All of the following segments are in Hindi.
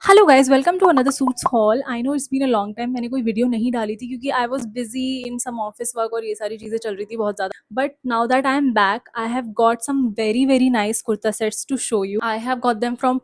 Hello guys, welcome to another suits haul. I know it's been a long time, मैंने कोई वीडियो नहीं डाली थी क्योंकि I was busy in some office work और ये सारी चीज़ें चल रही थी बहुत ज़्यादा। But now that I am back, I have got some very very nice kurta sets to show you. I have got them from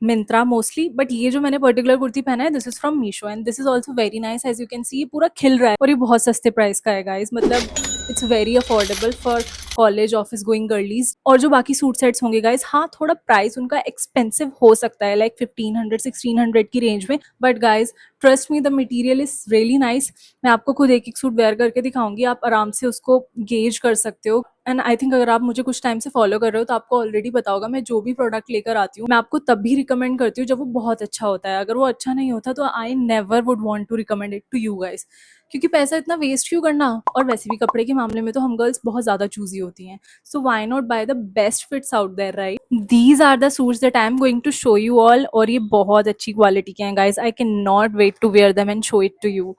Myntra mostly, but ये जो मैंने पर्टिकुलर कुर्ती पहना है this is from Meesho and this is also very nice. As you can see ये पूरा खिल रहा है और ये बहुत सस्ते प्राइस का है गाइस। मतलब it's very affordable for college office going girlies. और जो बाकी सूट सेट्स होंगे गाइस, हाँ थोड़ा प्राइस उनका एक्सपेंसिव हो सकता है, लाइक 1500 1600 की रेंज में, but guys trust me the material is really nice. मैं आपको खुद एक एक सूट वेयर करके दिखाऊंगी, आप आराम से उसको गेज कर सकते हो। एंड आई थिंक अगर आप मुझे कुछ टाइम से फॉलो कर रहे हो तो आपको ऑलरेडी पता होगा, मैं जो भी प्रोडक्ट लेकर आती हूँ मैं आपको तब भी रिकमेंड करती हूँ जब वो बहुत अच्छा होता है। अगर वो अच्छा नहीं होता तो I never would want to recommend it to you guys, क्योंकि पैसा इतना वेस्ट क्यों करना। और वैसे भी कपड़े के मामले में तो हम गर्ल्स बहुत ज्यादा चूजी होती हैं, so why not buy the best fits out there, right? These are the suits that I am going to show you all, और ये बहुत अच्छी क्वालिटी के हैं guys. I cannot wait to wear them and show it to you.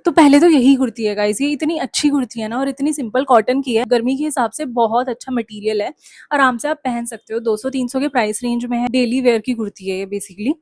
तो पहले तो यही कुर्ती है गाइस, ये इतनी अच्छी कुर्ती है ना और इतनी सिंपल कॉटन की है, गर्मी के हिसाब से बहुत अच्छा मटेरियल है, आराम से आप पहन सकते हो। 200 300 के प्राइस रेंज में है, डेली वेयर की कुर्ती है ये बेसिकली।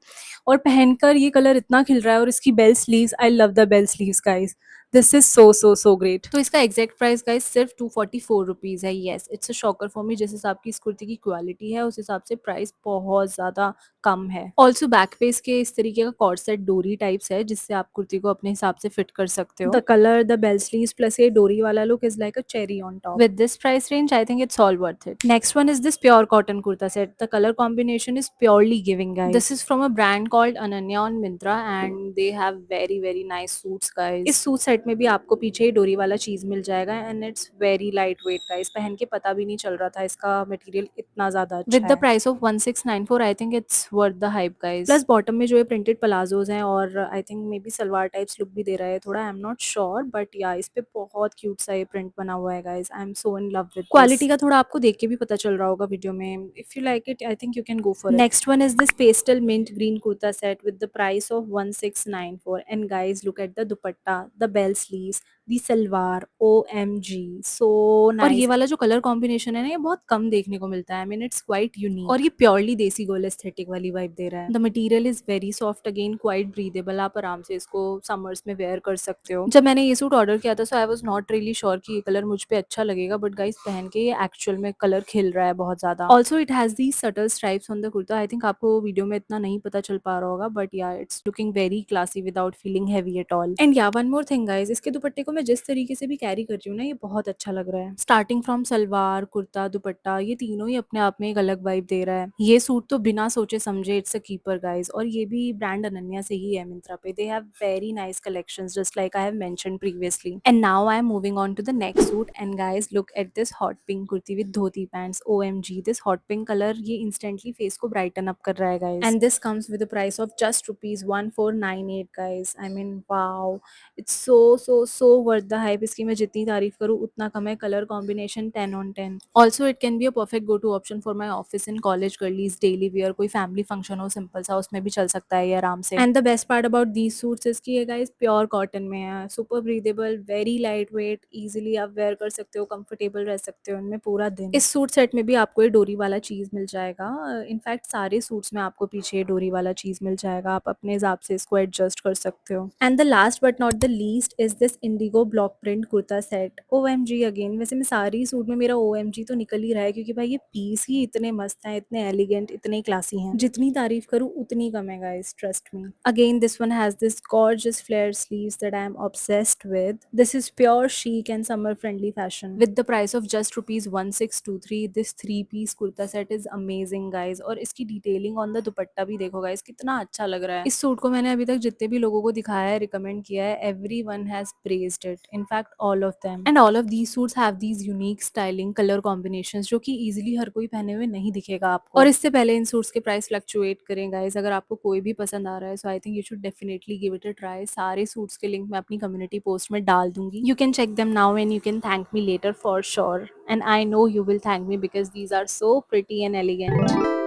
और पहनकर ये कलर इतना खिल रहा है, और इसकी bell sleeves, I love the bell sleeves guys, this is so so so great. तो इसका एग्जैक्ट प्राइस गाइस सिर्फ 244 रुपीज है। Yes, it's a shocker for me. जिस हिसाब की इस कुर्ती की क्वालिटी है उस हिसाब से प्राइस बहुत ज्यादा कम है। ऑल्सो बैक पे इसके इस तरीके का कॉर्ड सेट डोरी टाइप्स है जिससे आप कुर्ती को अपने हिसाब से फिट कर सकते हो। The colour, the bell sleeves plus ये डोरी वाला look is like a cherry on top. With this price range I think it's all worth it. Next one is this pure cotton kurta set. The colour combination is purely giving guys. This is from a brand called Ananya on Myntra and they have very very nice suits guys. इस सूट सेट में भी आपको पीछे ही डोरी वाला चीज मिल जाएगा and it's very light wait guys. पहन के पता भी नहीं चल रहा था इसका मटेरियल इतना ज्यादा अच्छा है। With the price of 1694 I think it's worth the hype guys. Plus bottom में जो है प्रिंटेड प्लाजोज हैं और I think may be salwar types look भी दे रहा है थोड़ा, I am not sure, but या इस पे बहुत क्यूट सा ये प्रिंट बना हुआ है guys. I am so in love with quality का थोड़ा आपको देख के भी पता चल रहा होगा वीडियो में। If you like it I think you can go for it. Next one is this pastel mint green kurta set with the price of 1694 and guys look at the dupatta, the bell sleeves, the salwar, OMG so nice. और ये वाला जो कलर कॉम्बिनेशन है ना, ये बहुत कम देखने को मिलता है। I mean it's quite unique और ये प्योरली देसी गर्ल एस्थेटिक वाली वाइब दे रहा है। The material is very soft, again quite breathable, आप आराम से इसको समर्स में वेयर कर सकते हो। जब मैंने ये सूट ऑर्डर किया था so I was not really sure कि ये कलर मुझ पे अच्छा लगेगा, बट गाइस पहन के ये एक्चुअल में कलर खिल रहा है बहुत ज्यादा। Also it has the subtle stripes on the kurta. I think आपको वीडियो में इतना नहीं पता चल पा रहा होगा, बट या it's looking very classy without feeling heavy at all. And या वन मोर थिंग गाइस, इसके दुपट्टे को मैं जिस तरीके से भी कैरी कर रही हूँ ना, ये बहुत अच्छा लग रहा है। स्टार्टिंग फ्रॉम सलवार, कुर्ता, दुपट्टा, ये तीनों ही अपने आप में एक अलग वाइब दे रहा है। ये सूट तो बिना सोचे समझे इट्स अ कीपर गाइस। और ये भी ब्रांड अनन्या से ही है मिंत्रा पे। They have very nice collections just like I have mentioned previously. And now I am moving on to the next suit and guys look at this hot pink kurti with dhoti pants. OMG this hot pink colour, ये इंस्टेंटली फेस को ब्राइटन अप कर रहा है guys. And this comes with the price of just rupees 1498 गाइस। I mean wow, it's so so so worth the hype. इसकी मैं जितनी तारीफ करूँ उतना कम है। Colour combination 10 on 10। Also it can be a perfect go to option for my office in college girlies daily wear. कोई फैमिली फंक्शन हो सिंपल सा, उसमें भी चल सकता है ये आराम से। And the best part about these suits is की ये गाइस प्योर कॉटन में है, super breathable, very light weight, easily आप वेयर कर सकते हो, कंफर्टेबल रह सकते हो इनमें पूरा दिन। इस सूट सेट में भी आपको ये डोरी वाला चीज मिल जाएगा। इनफैक्ट सारे सूट्स में आपको पीछे डोरी वाला चीज मिल जाएगा, आप अपने हिसाब से इसको एडजस्ट कर सकते हो। And the last but not the least is this Indigo block print kurta set. OMG again, वैसे मैं सारी सूट में मेरा OMG तो निकल ही रहा है क्योंकि भाई ये पीस ही इतने मस्त हैं, इतने एलिगेंट, इतने क्लासी हैं। जितनी तारीफ करूँ उतनी कम है guys, trust me. Again this one has this gorgeous flare sleeves that I am obsessed with. This is pure chic and summer friendly fashion with the price of just rupees 1623। This 3 piece kurta set is amazing guys. और इसकी डिटेलिंग ऑन द दुपट्टा भी देखो गाइस, कितना अच्छा लग रहा है। इस सूट को मैंने अभी तक जितने भी लोगों को दिखाया है, रिकमेंड किया है, everyone has praised it, in fact all of them, and all of these suits have these unique styling color combinations जो कि easily हर कोई पहने हुए नहीं दिखेगा आपको। और इससे पहले इन सूट्स के प्राइस फ्लक्चुएट करें गाइस, अगर आपको कोई भी पसंद आ रहा है so I think you should definitely give it a try. सारे सूट्स के लिंक मैं अपनी कम्युनिटी पोस्ट में डाल दूंगी, you can check them now and you can thank me later for sure, and I know you will thank me because these are so pretty and elegant.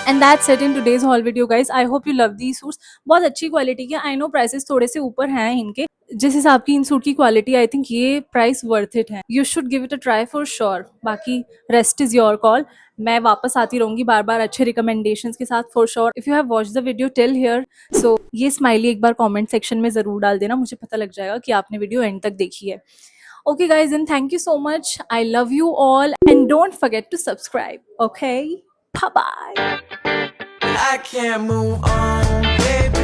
And that's it in today's hall video guys. I hope you love the suits. बहुत अच्छी क्वालिटी के. आई नो प्राइसेस थोड़े से ऊपर हैं इनके. जिस हिसाब की इन सूट की क्वालिटी, आई थिंक ये प्राइस वर्थ इट है. You should give it a try for sure. बाकी रेस्ट इज योर कॉल. मैं वापस आती रहूंगी बार बार अच्छे रिकमेंडेशंस के साथ for sure. If you have watch the video till here, so ये स्माइली एक बार कमेंट सेक्शन में जरूर डाल देना. मुझे पता लग जाएगा कि आपने वीडियो एंड तक देखी है. Okay guys, then thank you so much. I love you all and don't forget to subscribe. Okay? Bye bye. I can't move on, baby.